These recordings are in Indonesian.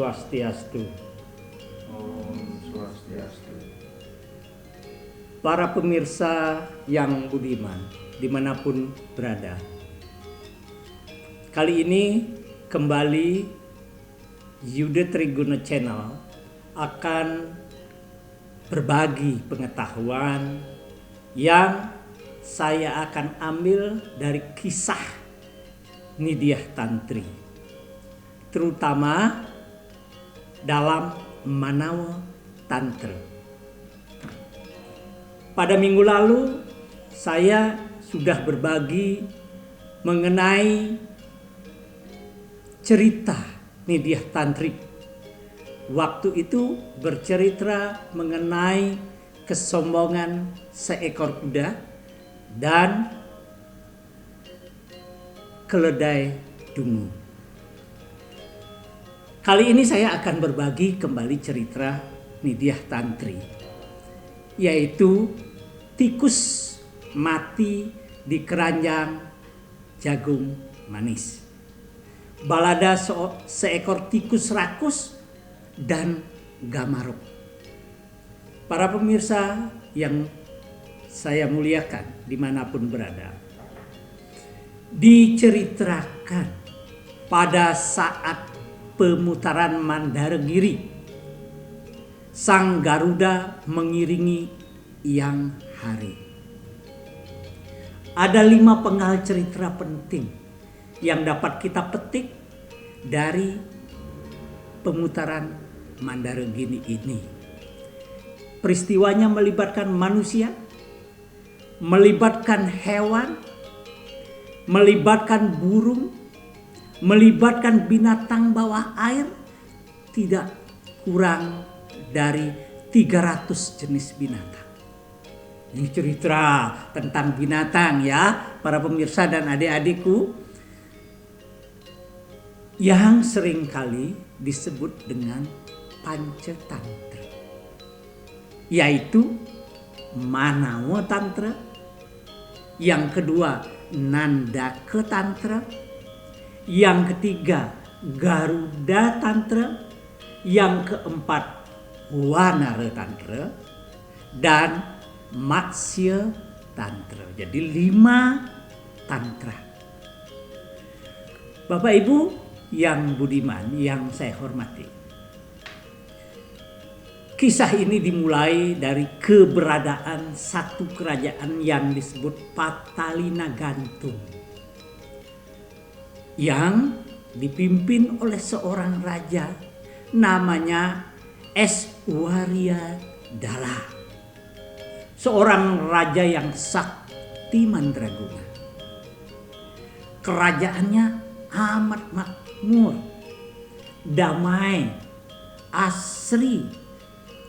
Swastiastu. Om Swastiastu. Para pemirsa yang budiman, dimanapun berada. Kali ini kembali Yuda Triguno Channel akan berbagi pengetahuan yang saya akan ambil dari kisah Nidya Tantri, terutama dalam Manawa Tantra. Pada minggu lalu saya sudah berbagi mengenai cerita Nidya Tantri. Waktu itu bercerita mengenai kesombongan seekor kuda dan keledai dungu. Kali ini saya akan berbagi kembali cerita Nidya Tantri, yaitu tikus mati di keranjang jagung manis. Balada seekor tikus rakus dan gamaruk. Para pemirsa yang saya muliakan dimanapun berada, diceritakan pada saat pemutaran Mandaragiri, sang Garuda mengiringi Yang Hari. Ada 5 penggal cerita penting yang dapat kita petik dari pemutaran Mandaragiri ini. Peristiwanya melibatkan manusia, melibatkan hewan, melibatkan burung, melibatkan binatang bawah air, tidak kurang dari 300 jenis binatang. Ini cerita tentang binatang ya, para pemirsa dan adik-adikku, yang seringkali disebut dengan Pancatantra, yaitu Manawa Tantra, yang kedua Nandaka Tantra, yang ketiga Garuda Tantra, yang keempat Wanara Tantra, dan Matsya Tantra. Jadi 5 tantra. Bapak Ibu yang budiman, yang saya hormati, kisah ini dimulai dari keberadaan satu kerajaan yang disebut Patalina Gantung, yang dipimpin oleh seorang raja namanya Eswaria Dala. Seorang raja yang sakti mandraguna. Kerajaannya amat makmur, damai, asri,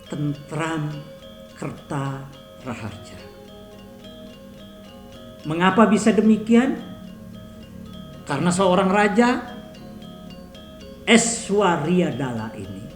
tentram, kerta raharja. Mengapa bisa demikian? Karena seorang raja, Eswaria Dala ini,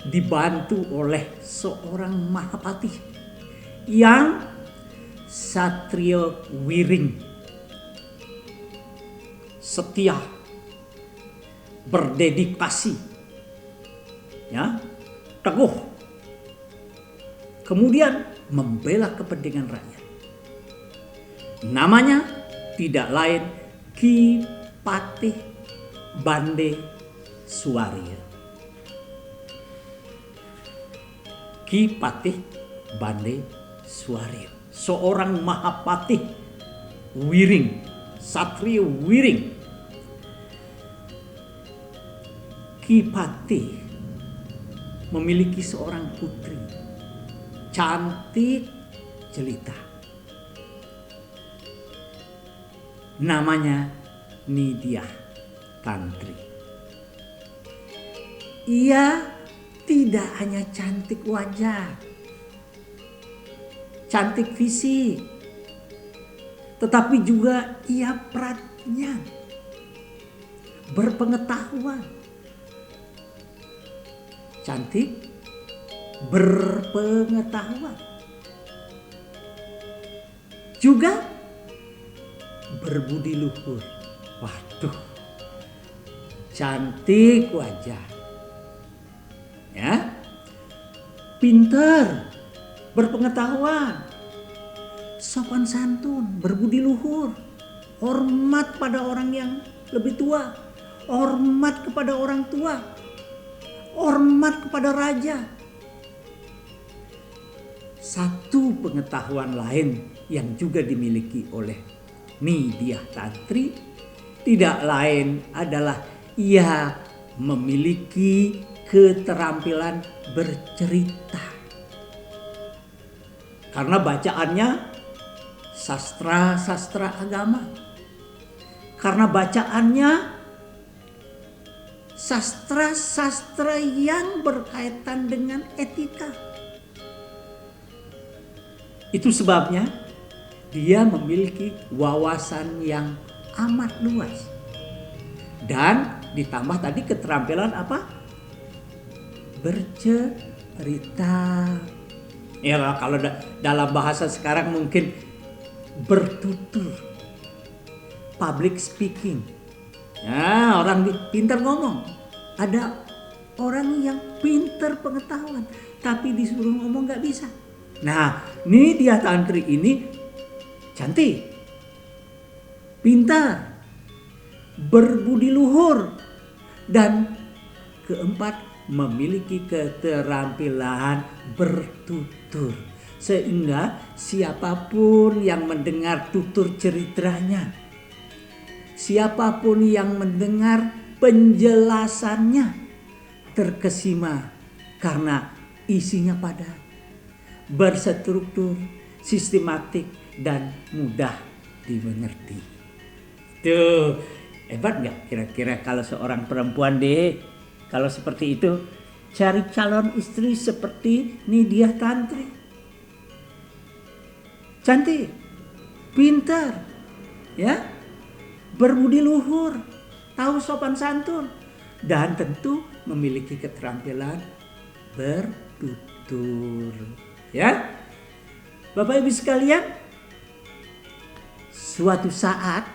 dibantu oleh seorang Mahapati yang Satria Wiring, setia, berdedikasi, ya, teguh, kemudian membela kepentingan rakyat. Namanya tidak lain Ki Patih Bande Swaria. Ki Patih Bande Swaria, seorang Mahapatih Wiring, Satria Wiring. Ki Patih memiliki seorang putri cantik jelita, namanya Nidya Tantri. Ia tidak hanya cantik wajah, cantik fisik, tetapi juga ia prajna, berpengetahuan, cantik, berpengetahuan, juga berbudi luhur. Waduh, cantik wajah, Ya. Pintar, berpengetahuan, sopan santun, berbudi luhur, hormat pada orang yang lebih tua, hormat kepada orang tua, hormat kepada raja. Satu pengetahuan lain yang juga dimiliki oleh Nidya Tantri tidak lain adalah ia memiliki keterampilan bercerita. Karena bacaannya sastra-sastra agama. Karena bacaannya sastra-sastra yang berkaitan dengan etika. Itu sebabnya dia memiliki wawasan yang amat luas. Dan ditambah tadi keterampilan apa? Bercerita. Ya kalau dalam bahasa sekarang mungkin bertutur, public speaking. Ya, orang pintar ngomong. Ada orang yang pintar pengetahuan, tapi disuruh ngomong nggak bisa. Nah, Nidya Tantri ini cantik, pintar, berbudi luhur, dan keempat memiliki keterampilan bertutur. Sehingga siapapun yang mendengar tutur ceritanya, siapapun yang mendengar penjelasannya terkesima karena isinya padat, berstruktur, sistematik, dan mudah dimengerti. Tuh, hebat gak kira-kira kalau seorang perempuan deh, kalau seperti itu, cari calon istri seperti Nidya Tantri. Cantik, pintar, ya, berbudi luhur, tahu sopan santun, dan tentu memiliki keterampilan bertutur. Ya, Bapak Ibu sekalian, suatu saat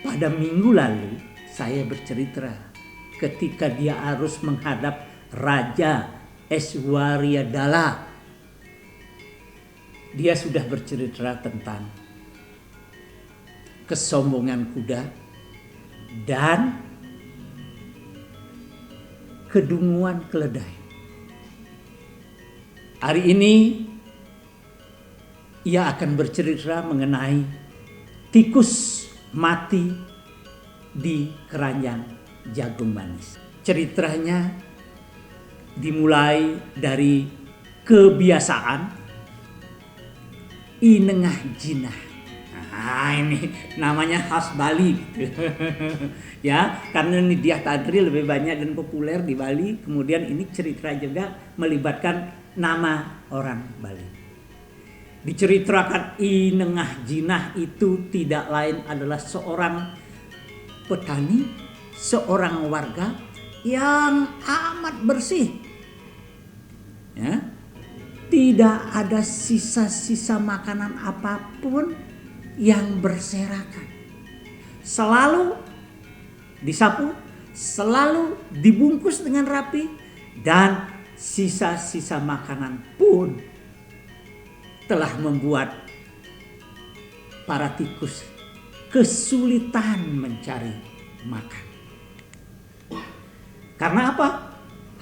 pada minggu lalu saya bercerita ketika dia harus menghadap Raja Eswaryadala. Dia sudah bercerita tentang kesombongan kuda dan kedunguan keledai. Hari ini ia akan bercerita mengenai tikus mati di keranjang jagung manis. Ceritanya dimulai dari kebiasaan inengah jinah. Nah, ini namanya khas Bali gitu. Ya, karena Nidya Tantri lebih banyak dan populer di Bali. Kemudian ini cerita juga melibatkan nama orang Bali. Diceritakan inengah jinah itu tidak lain adalah seorang petani, seorang warga yang amat bersih. Ya. Tidak ada sisa-sisa makanan apapun yang berserakan. Selalu disapu, selalu dibungkus dengan rapi, dan sisa-sisa makanan pun telah membuat para tikus kesulitan mencari makan. Karena apa?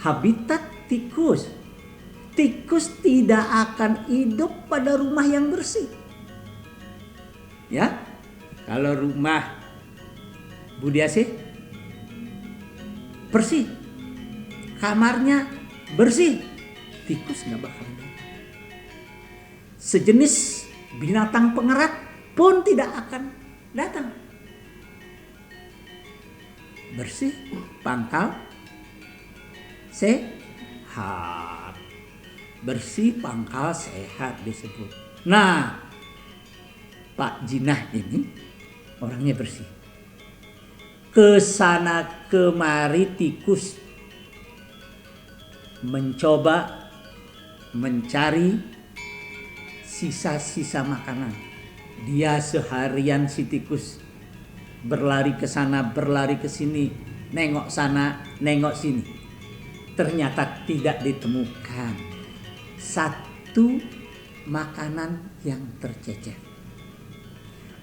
Habitat tikus. Tikus tidak akan hidup pada rumah yang bersih. Ya, kalau rumah Budiasih bersih, kamarnya bersih, tikus nggak bakal datang. Sejenis binatang pengerat pun tidak akan datang. Bersih, pangkal, sehat. Bersih, pangkal, sehat disebut. Nah, Pak Jinah ini orangnya bersih. Kesana kemari tikus mencoba mencari sisa-sisa makanan. Dia seharian si tikus berlari ke sana, berlari ke sini, nengok sana, nengok sini. ternyata tidak ditemukan satu makanan yang tercecer.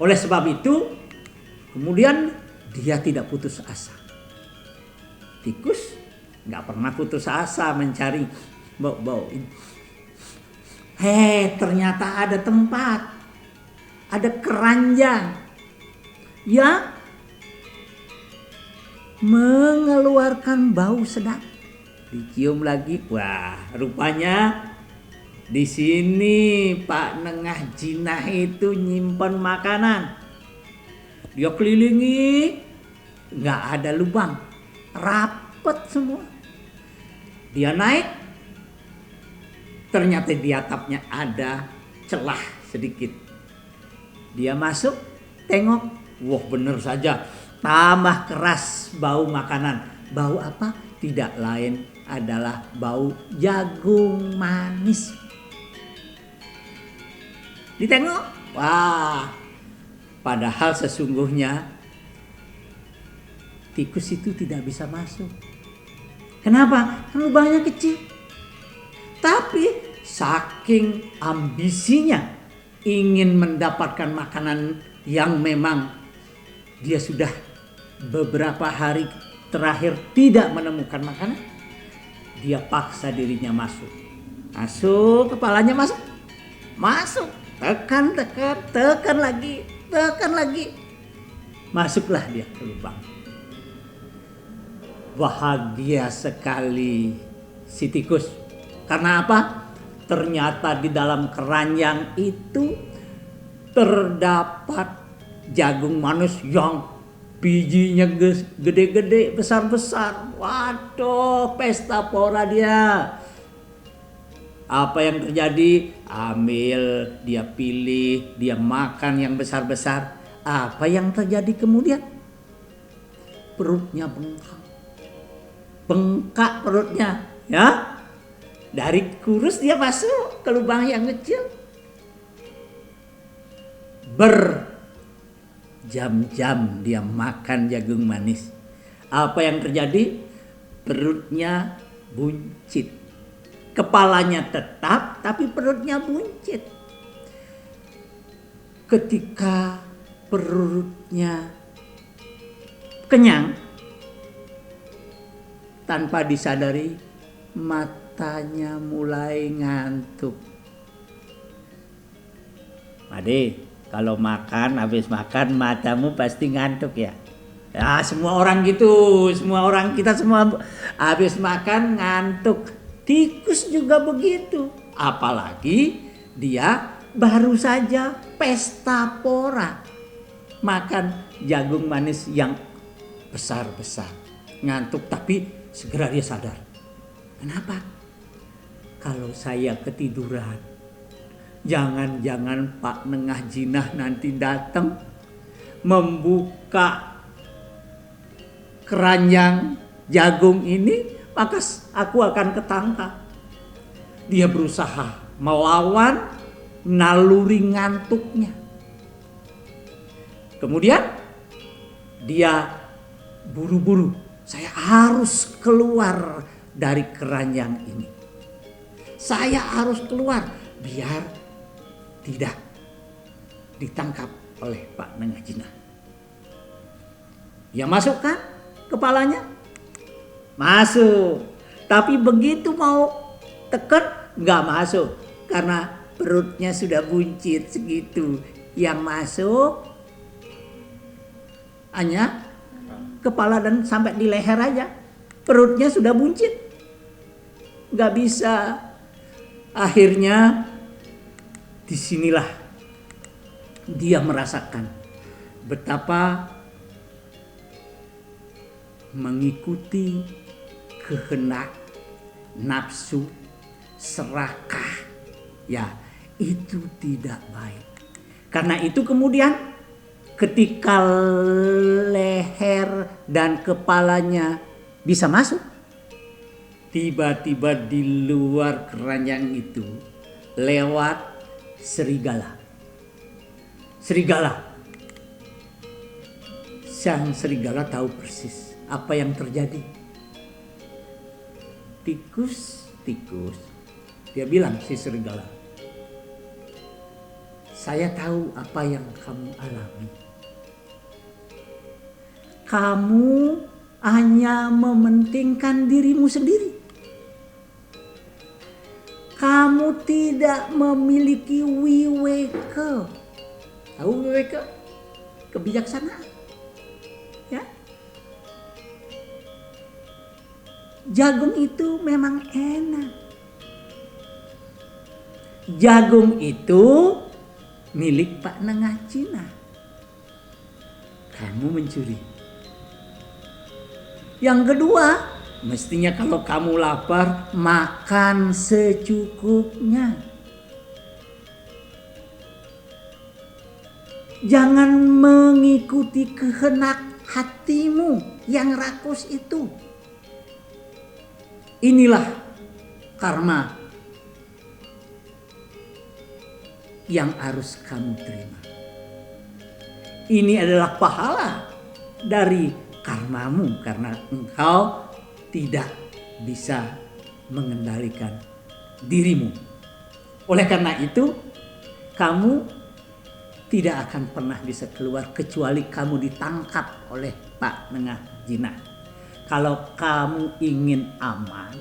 Oleh sebab itu, kemudian dia tidak putus asa. Tikus nggak pernah putus asa mencari bau-bau ini. Ternyata ada tempat, ada keranjang yang mengeluarkan bau sedap. Dicium lagi, wah rupanya di sini Pak Nengah Jinah itu nyimpen makanan. Dia kelilingi, nggak ada lubang, rapet semua. Dia naik, ternyata di atapnya ada celah sedikit. Dia masuk, tengok, wah bener saja, tambah keras bau makanan. Bau apa? Tidak lain adalah bau jagung manis. Ditengok, wah, padahal sesungguhnya tikus itu tidak bisa masuk. Kenapa? Kan lubangnya kecil. Tapi saking ambisinya ingin mendapatkan makanan yang memang dia sudah beberapa hari terakhir tidak menemukan makanan, dia paksa dirinya masuk. Masuk, kepalanya masuk. Masuk, tekan lagi. Masuklah dia ke lubang. Bahagia sekali si tikus. Karena apa? Ternyata di dalam keranjang itu terdapat jagung manis yang bijinya gede-gede, besar-besar. Waduh, pesta pora dia. Apa yang terjadi? Ambil, dia pilih, dia makan yang besar-besar. Apa yang terjadi kemudian? Perutnya bengkak. Bengkak perutnya, ya. Dari kurus dia masuk ke lubang yang kecil. Berjam-jam dia makan jagung manis. Apa yang terjadi? Perutnya buncit. Kepalanya tetap, tapi perutnya buncit. Ketika perutnya kenyang, tanpa disadari matanya mulai ngantuk. Ade, kalau makan, habis makan matamu pasti ngantuk ya. Ya semua orang gitu, semua orang kita semua habis makan ngantuk. Tikus juga begitu. Apalagi dia baru saja pesta pora makan jagung manis yang besar-besar. Ngantuk tapi segera dia sadar. Kenapa? Kalau saya ketiduran, jangan-jangan Pak Nengah Jinah nanti datang membuka keranjang jagung ini, maka aku akan ketangkap. Dia berusaha melawan naluri ngantuknya. Kemudian dia buru-buru, saya harus keluar dari keranjang ini. Saya harus keluar biar tidak ditangkap oleh Pak Nengah Jinah. Dia masukkan kepalanya, masuk. Tapi begitu mau tekan nggak masuk karena perutnya sudah buncit segitu. Yang masuk hanya kepala dan sampai di leher aja. Perutnya sudah buncit. Nggak bisa. Akhirnya disinilah dia merasakan betapa mengikuti kehendak nafsu serakah, ya itu tidak baik. Karena itu kemudian ketika leher dan kepalanya bisa masuk, tiba-tiba di luar keranjang itu lewat serigala. Sang serigala tahu persis apa yang terjadi. tikus, dia bilang si serigala, saya tahu apa yang kamu alami. Kamu hanya mementingkan dirimu sendiri. Kamu tidak memiliki wiweke. Tahu wiweke? Kebijaksanaan. Ya. Jagung itu memang enak. Jagung itu milik Pak Nengah Cina. Kamu mencuri. Yang kedua, mestinya kalau kamu lapar, makan secukupnya. Jangan mengikuti kehendak hatimu yang rakus itu. Inilah karma yang harus kamu terima. Ini adalah pahala dari karmamu karena engkau tidak bisa mengendalikan dirimu. Oleh karena itu, kamu tidak akan pernah bisa keluar kecuali kamu ditangkap oleh Pak Nengah Jinah. Kalau kamu ingin aman,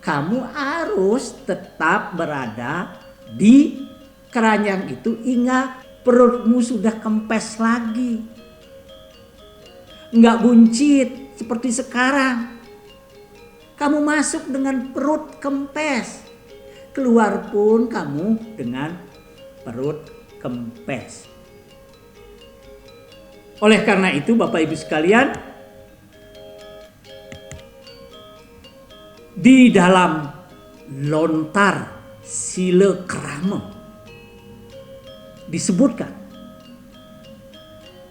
kamu harus tetap berada di keranjang itu hingga perutmu sudah kempes lagi. Enggak buncit seperti sekarang. Kamu masuk dengan perut kempes. Keluar pun kamu dengan perut kempes. Oleh karena itu Bapak Ibu sekalian, di dalam lontar sila krama disebutkan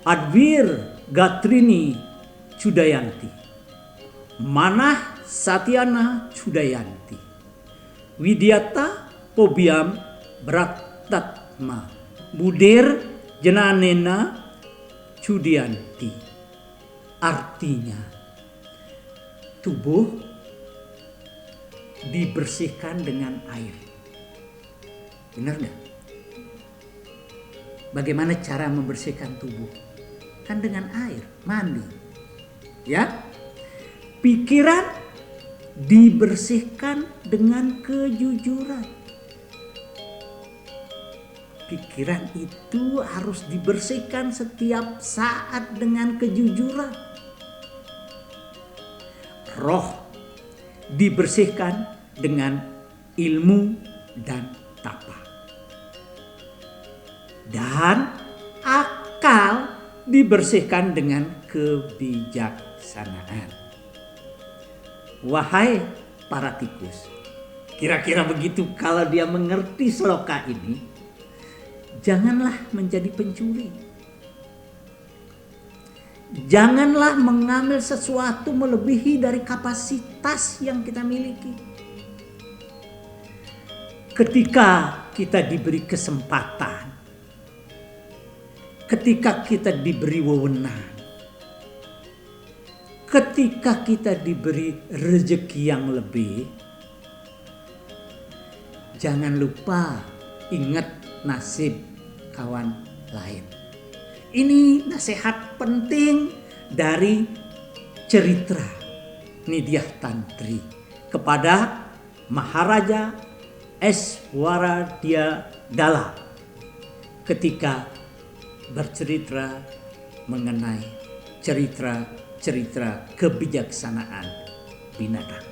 Advir Gatrini Cudayanti, Manah Satyana Cudayanti, Widyata Pobiam Braktatma, Budir Jenanena Cudayanti. Artinya tubuh dibersihkan dengan air. Benar nggak? Bagaimana cara membersihkan tubuh? Kan dengan air, mandi. Ya. Pikiran dibersihkan dengan kejujuran. Pikiran itu harus dibersihkan setiap saat dengan kejujuran. Roh dibersihkan dengan ilmu dan tapa. Dan akal dibersihkan dengan kebijaksanaan. Wahai para tikus, kira-kira begitu kalau dia mengerti sloka ini, janganlah menjadi pencuri. Janganlah mengambil sesuatu melebihi dari kapasitas yang kita miliki. Ketika kita diberi kesempatan, ketika kita diberi wewenang, ketika kita diberi rezeki yang lebih, jangan lupa ingat nasib kawan lain. Ini nasihat penting dari cerita Nidya Tantri kepada Maharaja Eswaradhyadala ketika bercerita mengenai cerita kebijaksanaan binatang.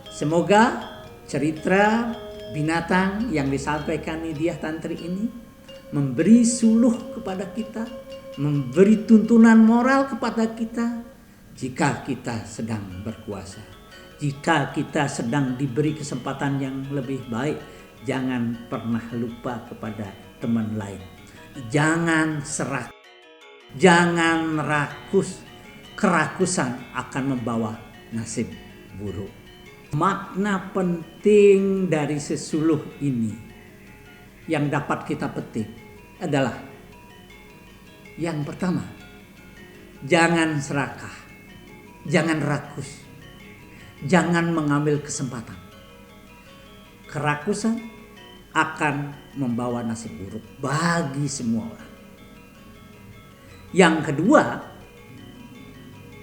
Semoga cerita binatang yang disampaikan Nidya Tantri ini memberi suluh kepada kita, memberi tuntunan moral kepada kita jika kita sedang berkuasa. Jika kita sedang diberi kesempatan yang lebih baik, jangan pernah lupa kepada teman lain. Jangan serak, jangan rakus. Kerakusan akan membawa nasib buruk. Makna penting dari sesuluh ini yang dapat kita petik adalah yang pertama, jangan serakah, jangan rakus, Jangan mengambil kesempatan. Kerakusan akan membawa nasib buruk bagi semua orang. Yang kedua,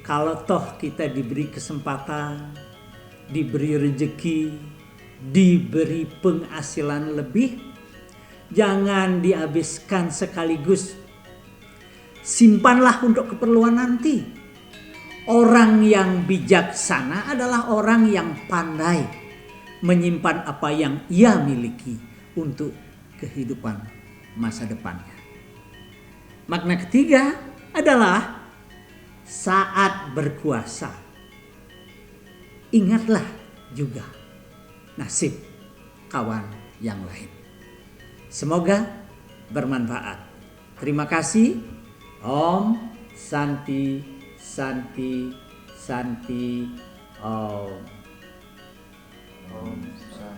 kalau toh kita diberi kesempatan, diberi rezeki, diberi penghasilan lebih, jangan dihabiskan sekaligus. Simpanlah untuk keperluan nanti. Orang yang bijaksana adalah orang yang pandai menyimpan apa yang ia miliki untuk kehidupan masa depannya. Makna ketiga adalah saat berkuasa, ingatlah juga nasib kawan yang lain. Semoga bermanfaat. Terima kasih. Om Santi Santi Santi Om. Om Santi.